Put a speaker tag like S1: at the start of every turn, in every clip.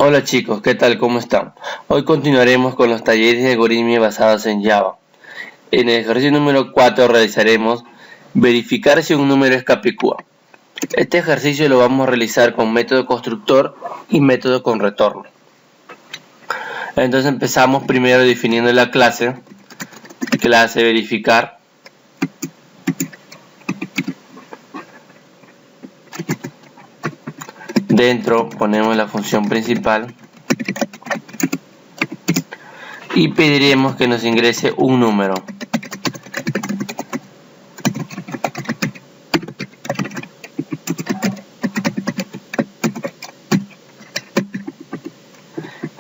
S1: Hola chicos, ¿qué tal? ¿Cómo están? Hoy continuaremos con los talleres de algoritmia basados en Java. En el ejercicio número 4 realizaremos verificar si un número es capicúa. Este ejercicio lo vamos a realizar con método constructor y método con retorno. Entonces empezamos primero definiendo la clase verificar. Dentro ponemos la función principal y pediremos que nos ingrese un número.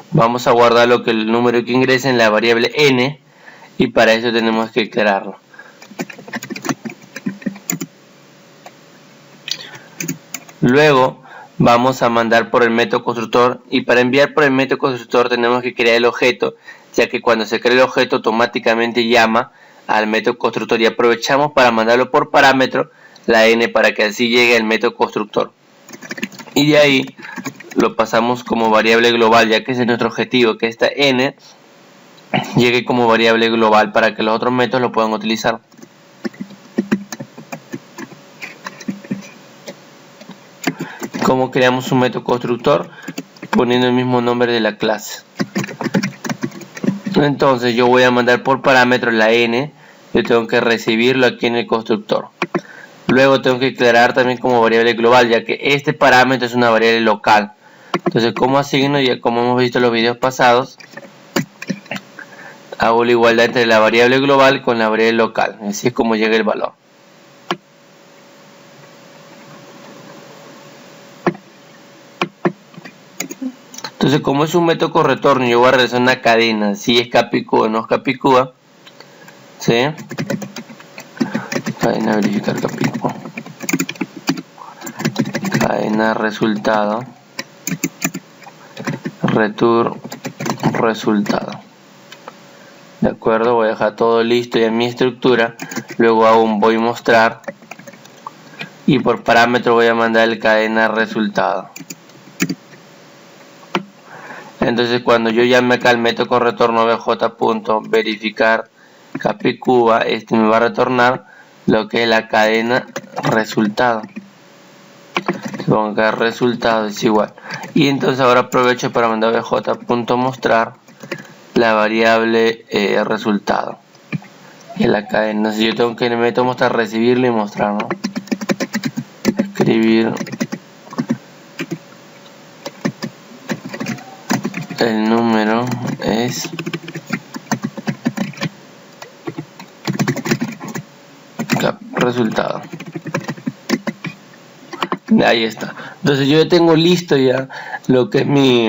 S1: Vamos a guardar el número que ingrese en la variable n y para eso tenemos que declararlo. Luego vamos a mandar por el método constructor y para enviar por el método constructor tenemos que crear el objeto, ya que cuando se crea el objeto automáticamente llama al método constructor y aprovechamos para mandarlo por parámetro la n para que así llegue al método constructor. Y de ahí lo pasamos como variable global, ya que ese es nuestro objetivo, que esta n llegue como variable global para que los otros métodos lo puedan utilizar. ¿Cómo creamos un método constructor? Poniendo el mismo nombre de la clase. Entonces yo voy a mandar por parámetro la n, yo tengo que recibirlo aquí en el constructor. Luego tengo que declarar también como variable global, ya que este parámetro es una variable local. Entonces, ¿cómo asigno? Ya como hemos visto en los videos pasados, hago la igualdad entre la variable global con la variable local. Así es como llega el valor. Entonces, como es un método con retorno, yo voy a realizar una cadena, si es capicúa o no es capicúa. ¿Sí? Cadena verificar capicúa. Cadena resultado. Return resultado. De acuerdo, voy a dejar todo listo ya en mi estructura. Luego hago un voy mostrar. Y por parámetro voy a mandar el cadena resultado. Entonces cuando yo llame acá al método con retorno bj.verificar capicúa, me va a retornar lo que es la cadena resultado. Pongo acá resultado es igual. Y entonces ahora aprovecho para mandar bj.mostrar la variable resultado. Y la cadena. Entonces yo tengo que en el método mostrar recibirlo y mostrar, ¿no? Escribir el número es resultado. Ahí está. Entonces yo ya tengo listo ya lo que es mi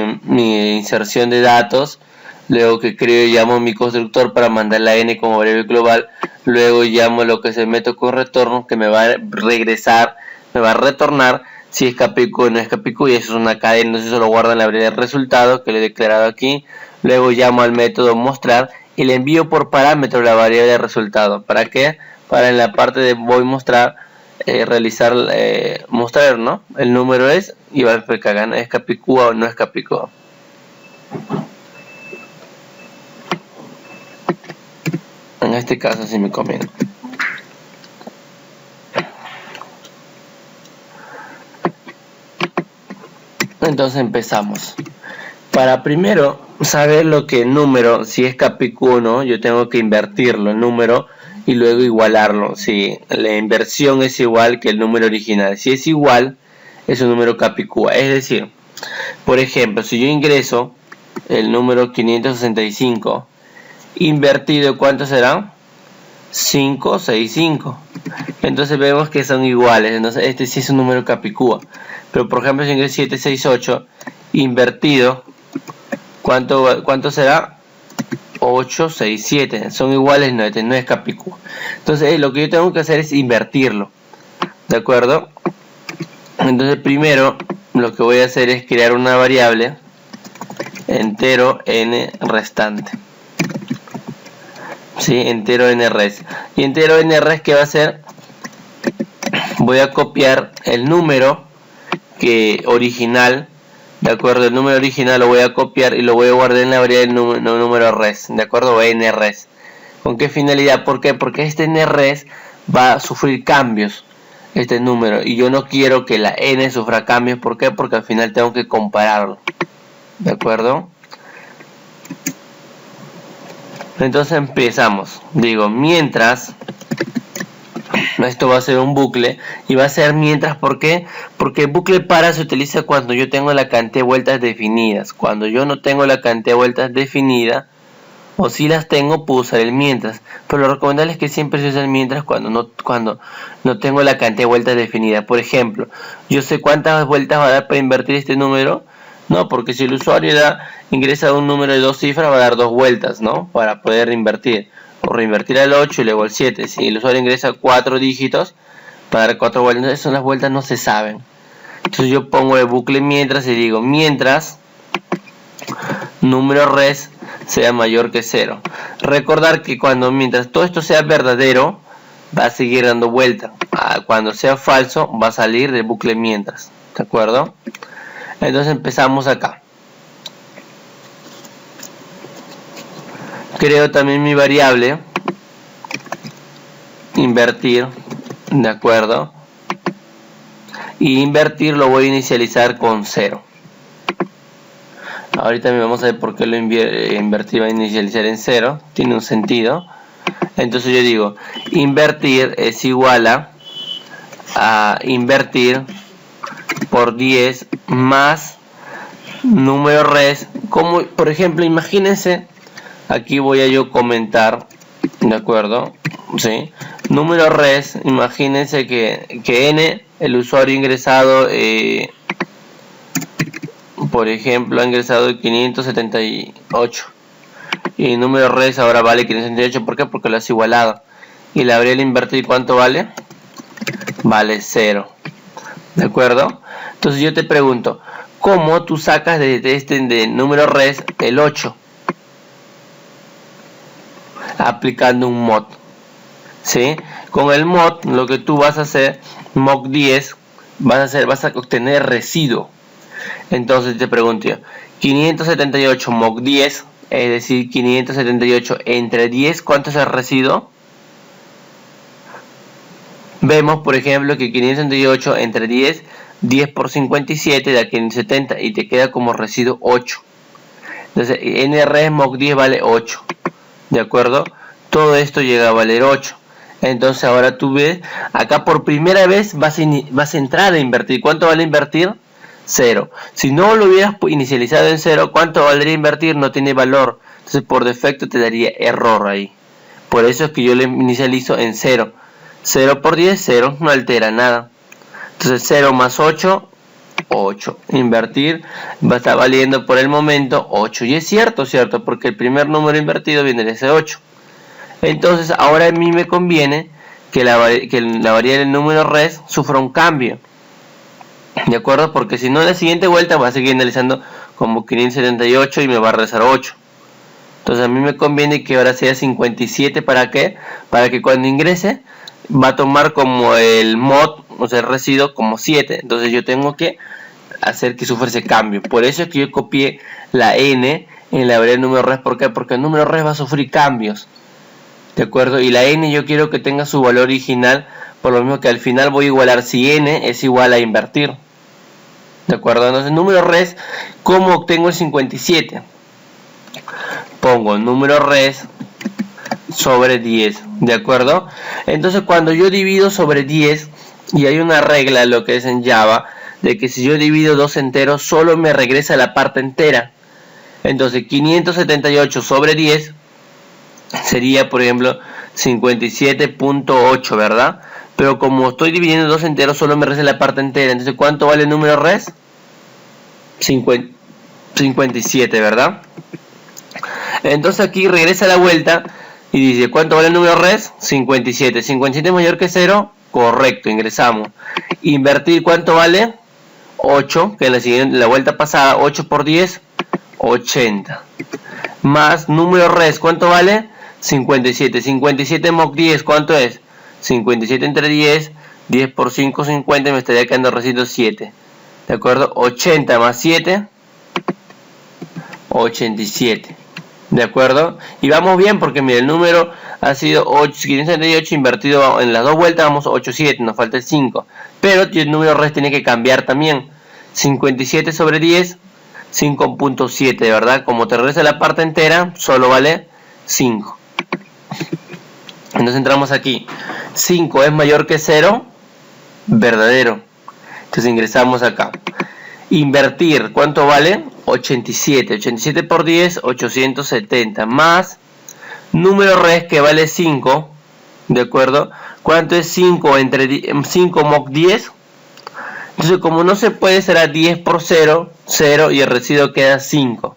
S1: inserción de datos. Luego que creo y llamo mi constructor para mandar la n como variable global. Luego llamo lo que es el método con retorno, que me va a regresar, me va a retornar si es capicúa o no es capicúa, y eso es una cadena. Entonces eso lo guarda en la variable de resultado que le he declarado aquí. Luego llamo al método mostrar y le envío por parámetro la variable de resultado. ¿Para qué? Para en la parte de voy mostrar realizar mostrar, ¿no? El número es y va a explicar es capicúa o no es capicúa. En este caso sí me conviene. Entonces empezamos. Para primero saber lo que el número, si es capicúa o no, yo tengo que invertirlo el número y luego igualarlo. Si la inversión es igual que el número original, si es igual, es un número capicúa. Es decir, por ejemplo, si yo ingreso el número 565, invertido, ¿cuánto será? 565. Entonces vemos que son iguales. Entonces este sí es un número capicúa. Pero por ejemplo, si ingreso 768, invertido, ¿cuánto será? 867. Son iguales, no, este no es capicúa. Entonces lo que yo tengo que hacer es invertirlo. ¿De acuerdo? Entonces primero lo que voy a hacer es crear una variable entero n restante. ¿Sí? Entero nres. Y entero nres, ¿qué va a hacer? Voy a copiar el número original ¿De acuerdo? El número original lo voy a copiar y lo voy a guardar en la variable número res. ¿De acuerdo? O nres. ¿Con qué finalidad? ¿Por qué? Porque este nres va a sufrir cambios, este número. Y yo no quiero que la n sufra cambios. ¿Por qué? Porque al final tengo que compararlo. ¿De acuerdo? Entonces empezamos. Digo, mientras... Esto va a ser un bucle y va a ser mientras. ¿Por qué? Porque el bucle para se utiliza cuando yo tengo la cantidad de vueltas definidas. Cuando yo no tengo la cantidad de vueltas definida, o si las tengo, puedo usar el mientras. Pero lo recomendable es que siempre se use el mientras cuando no tengo la cantidad de vueltas definida. Por ejemplo, yo sé cuántas vueltas va a dar para invertir este número. No, porque si el usuario ingresa un número de 2 cifras, va a dar 2 vueltas, ¿no? Para poder invertir. O reinvertir al 8 y luego al 7. Si el usuario ingresa 4 dígitos, para dar 4 vueltas. Entonces las vueltas no se saben. Entonces yo pongo el bucle mientras y digo mientras número res sea mayor que 0. Recordar que mientras todo esto sea verdadero, va a seguir dando vuelta. Cuando sea falso, va a salir del bucle mientras. ¿De acuerdo? Entonces empezamos acá. Creo también mi variable invertir, ¿de acuerdo? Y invertir lo voy a inicializar con 0. Ahorita vamos a ver por qué lo invertir va a inicializar en 0. Tiene un sentido. Entonces yo digo, invertir es igual a invertir por 10 más número res. Como por ejemplo, imagínense. Aquí voy a yo comentar, ¿de acuerdo? ¿Sí? Número res, imagínense que n, el usuario ingresado, por ejemplo, ha ingresado 578. Y el número res ahora vale 578, ¿por qué? Porque lo has igualado. Y la variable invertir, ¿cuánto vale? Vale 0. ¿De acuerdo? Entonces yo te pregunto, ¿cómo tú sacas de número res el 8? Aplicando un mod, ¿sí? Con el mod lo que tú vas a hacer, mod 10, vas a obtener residuo. Entonces te pregunto yo, 578 mod 10, es decir, 578 entre 10, ¿cuánto es el residuo? Vemos por ejemplo que 578 entre 10, 10 por 57 da 570 y te queda como residuo 8. Entonces nres mod 10 vale 8. ¿De acuerdo? Todo esto llega a valer 8. Entonces ahora tú ves, acá por primera vez vas a entrar a invertir. ¿Cuánto vale invertir? 0. Si no lo hubieras inicializado en 0, ¿cuánto valdría invertir? No tiene valor. Entonces por defecto te daría error ahí. Por eso es que yo lo inicializo en 0. 0 por 10, 0. No altera nada. Entonces 0 más 8, 8. Invertir va a estar valiendo por el momento 8. Y es cierto, porque el primer número invertido viene de ese 8. Entonces ahora a mí me conviene que la variable número res sufra un cambio. ¿De acuerdo? Porque si no, en la siguiente vuelta va a seguir analizando como 578 y me va a regresar 8. Entonces a mí me conviene que ahora sea 57. ¿Para qué? Para que cuando ingrese va a tomar como el mod, o sea el residuo, como 7. Entonces yo tengo que hacer que sufra ese cambio. Por eso es que yo copié la n en la variable número res. ¿Por qué? Porque el número res va a sufrir cambios. ¿De acuerdo? Y la n yo quiero que tenga su valor original, por lo mismo que al final voy a igualar si n es igual a invertir. ¿De acuerdo? Entonces número res, ¿cómo obtengo el 57? Pongo número res sobre 10, ¿de acuerdo? Entonces cuando yo divido sobre 10, y hay una regla, lo que es en Java, de que si yo divido dos enteros, solo me regresa la parte entera. Entonces 578 sobre 10 sería, por ejemplo, 57.8, ¿verdad? Pero como estoy dividiendo dos enteros, solo me regresa la parte entera. Entonces, ¿cuánto vale el número res? 57, ¿verdad? Entonces aquí regresa la vuelta y dice, ¿cuánto vale el número res? 57. 57 es mayor que 0, correcto, ingresamos. Invertir, ¿cuánto vale? 8, que en la vuelta pasada, 8 por 10, 80. Más número res, ¿cuánto vale? 57. 57 mod 10, ¿cuánto es? 57 entre 10, 10 por 5, 50, me estaría quedando residuo 7. ¿De acuerdo? 80 más 7, 87. ¿De acuerdo? Y vamos bien porque mira, el número ha sido 578 invertido en las dos vueltas, vamos 87, nos falta el 5. Pero el número res tiene que cambiar también. 57 sobre 10, 5.7, ¿verdad? Como te regresa la parte entera, solo vale 5. Entonces entramos aquí. 5 es mayor que 0, verdadero. Entonces ingresamos acá. Invertir, ¿cuánto vale? 87. 87 por 10, 870. Más número res que vale 5. ¿De acuerdo? ¿Cuánto es 5 entre 5 mod 10? Entonces como no se puede, será 10 por 0, 0 y el residuo queda 5.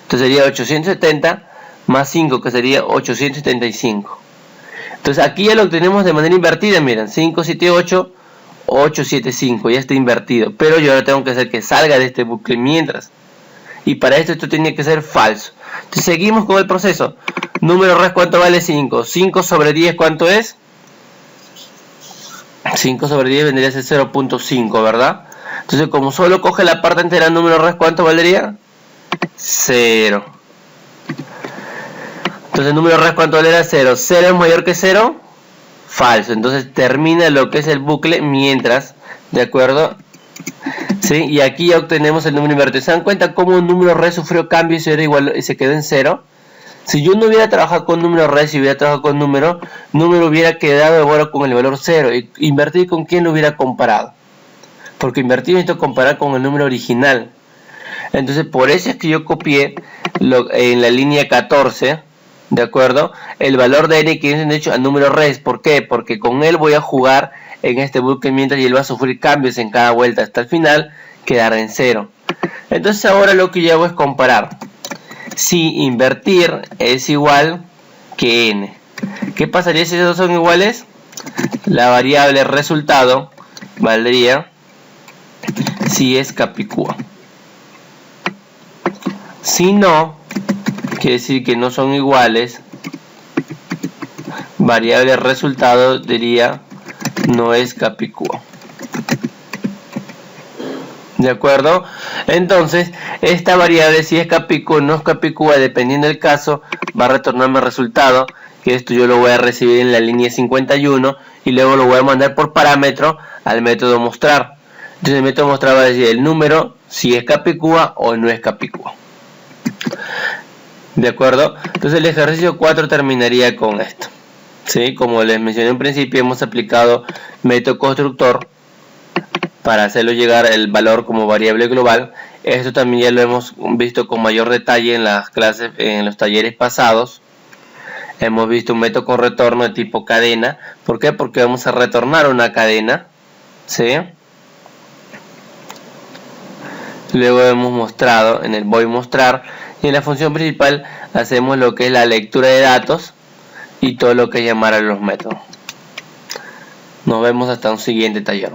S1: Entonces sería 870 más 5 que sería 875. Entonces aquí ya lo obtenemos de manera invertida, miren, 578, 875, ya está invertido. Pero yo ahora tengo que hacer que salga de este bucle mientras. Y para esto tiene que ser falso. Entonces seguimos con el proceso. Número res, ¿cuánto vale 5? 5 sobre 10, ¿cuánto es? 5 sobre 10 vendría a ser 0.5, ¿verdad? Entonces como solo coge la parte entera del número res, ¿cuánto valdría? 0. Entonces el número res, ¿cuánto valdría? 0. 0 es mayor que 0, falso. Entonces termina lo que es el bucle mientras, ¿de acuerdo? ¿Sí? Y aquí ya obtenemos el número invertido. ¿Se dan cuenta cómo un número res sufrió cambios y era igual y se quedó en 0? Si yo no hubiera trabajado con número res y hubiera trabajado con número hubiera quedado ahora con el valor 0. ¿Y invertir con quién lo hubiera comparado? Porque invertir necesito comparar con el número original. Entonces por eso es que yo copié en la línea 14, ¿de acuerdo? El valor de n que es hecho al número res. ¿Por qué? Porque con él voy a jugar en este bucle mientras y él va a sufrir cambios en cada vuelta hasta el final quedar en 0. Entonces ahora lo que yo hago es comparar. Si invertir es igual que n, ¿qué pasaría si esos dos son iguales? La variable resultado valdría si es capicúa. Si no, quiere decir que no son iguales, variable resultado diría no es capicúa. ¿De acuerdo? Entonces, esta variable si es capicúa o no es capicúa, dependiendo del caso, va a retornarme el resultado, que esto yo lo voy a recibir en la línea 51 y luego lo voy a mandar por parámetro al método mostrar. Entonces el método mostrar va a decir el número si es capicúa o no es capicúa. ¿De acuerdo? Entonces el ejercicio 4 terminaría con esto. ¿Sí? Como les mencioné en principio, hemos aplicado método constructor para hacerlo llegar el valor como variable global. Esto también ya lo hemos visto con mayor detalle en las clases, en los talleres pasados. Hemos visto un método con retorno de tipo cadena. ¿Por qué? Porque vamos a retornar una cadena. ¿Sí? Luego hemos mostrado en el voy mostrar, y en la función principal hacemos lo que es la lectura de datos y todo lo que es llamar a los métodos. Nos vemos hasta un siguiente taller.